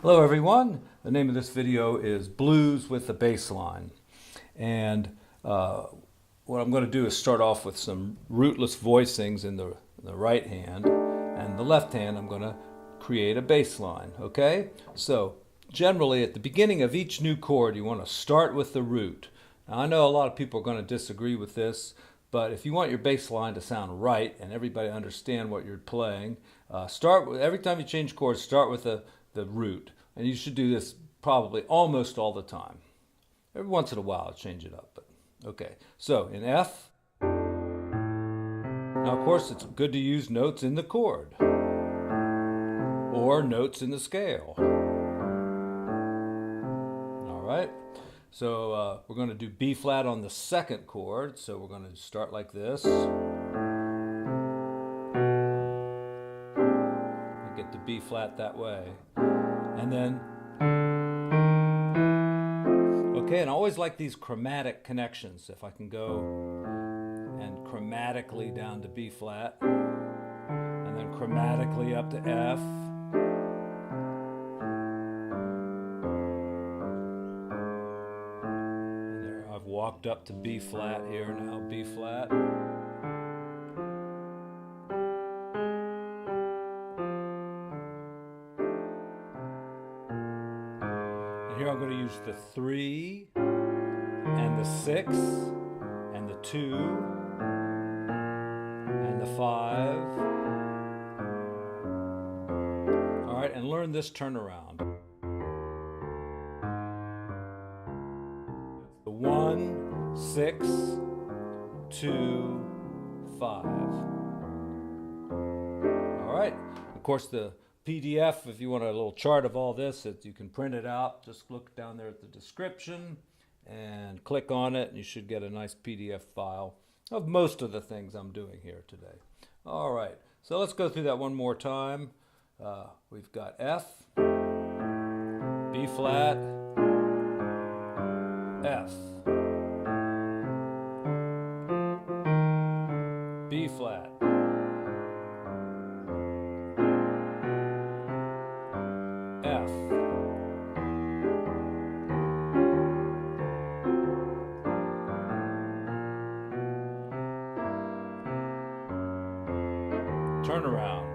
Hello everyone, the name of this video is Blues with the Bass Line. And what I'm going to do is start off with some rootless voicings in the right hand, and the left hand I'm going to create a bass line, okay? So generally at the beginning of each new chord you want to start with the root. Now I know a lot of people are going to disagree with this, but if you want your bass line to sound right and everybody understand what you're playing, start with every time you change chords, start with the root. And you should do this probably almost all the time. Every once in a while, change it up. But okay. So in F, now of course it's good to use notes in the chord or notes in the scale. All right. So we're going to do B flat on the second chord. So we're going to start like this. Get the B flat that way. And then, okay, and I always like these chromatic connections. If I can go and chromatically down to B flat, and then chromatically up to F. And there, I've walked up to B flat here now, B flat. Here I'm going to use the 3 and the 6 and the 2 and the 5. All right, and learn this turnaround. The 1, 6, 2, 5. All right, of course the PDF, if you want a little chart of all this, you can print it out. Just look down there at the description and click on it, and you should get a nice PDF file of most of the things I'm doing here today. All right, so let's go through that one more time. We've got F, B flat, F, B flat, F, turn around.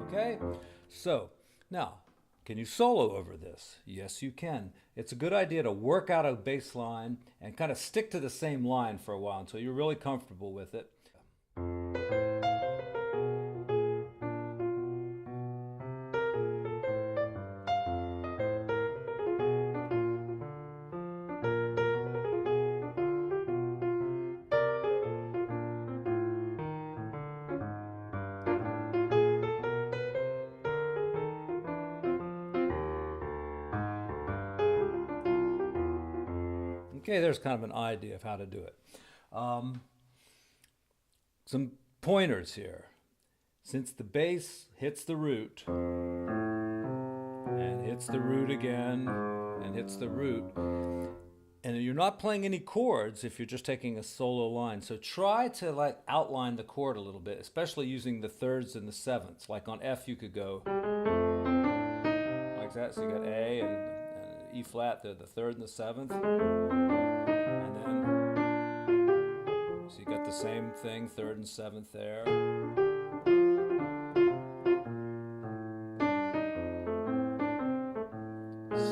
Okay, so now, can you solo over this? Yes, you can. It's a good idea to work out a bass line and kind of stick to the same line for a while until you're really comfortable with it. Okay, there's kind of an idea of how to do it. Some pointers here. Since the bass hits the root and hits the root again and hits the root, and you're not playing any chords if you're just taking a solo line, so try to outline the chord a little bit, especially using the thirds and the sevenths. Like on F you could go like that, so you got A and E flat, the third and the seventh, and then so you got the same thing, third and seventh there.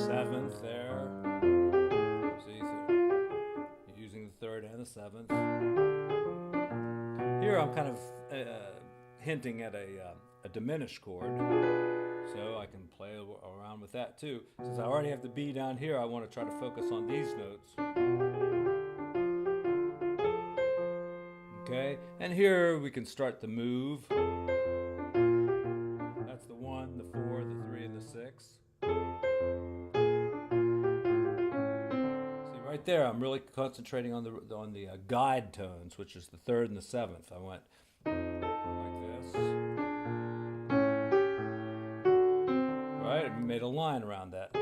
Seventh there. So you're using the third and the seventh. Here I'm kind of hinting at a diminished chord, so I can play around with that too. Since I already have the B down here, I want to try to focus on these notes. Okay, and here we can start the move. That's the 1, the 4, the 3, and the 6. See, right there, I'm really concentrating on the guide tones, which is the 3rd and the 7th. I went like this. All right, I made a line around that.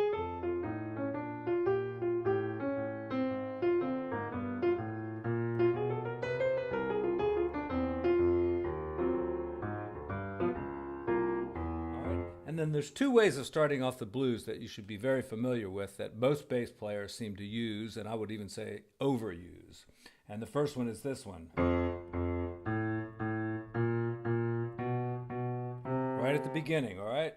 And then there's two ways of starting off the blues that you should be very familiar with that most bass players seem to use, and I would even say overuse. And the first one is this one. Right at the beginning, all right?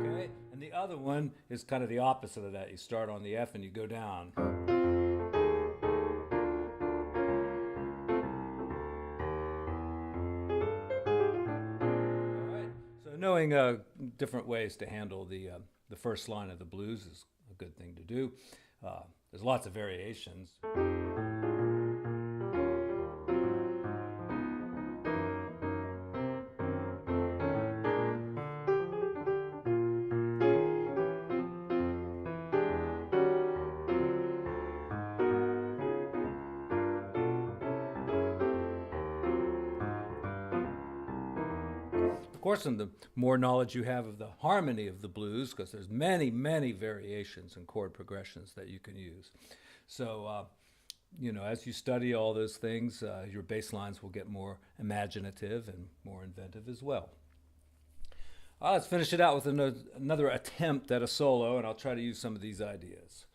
Okay, and the other one is kind of the opposite of that. You start on the F and you go down. So knowing different ways to handle the first line of the blues is a good thing to do. There's lots of variations. Of course, and the more knowledge you have of the harmony of the blues, because there's many, many variations and chord progressions that you can use. So, as you study all those things, your bass lines will get more imaginative and more inventive as well. Let's finish it out with another attempt at a solo, and I'll try to use some of these ideas.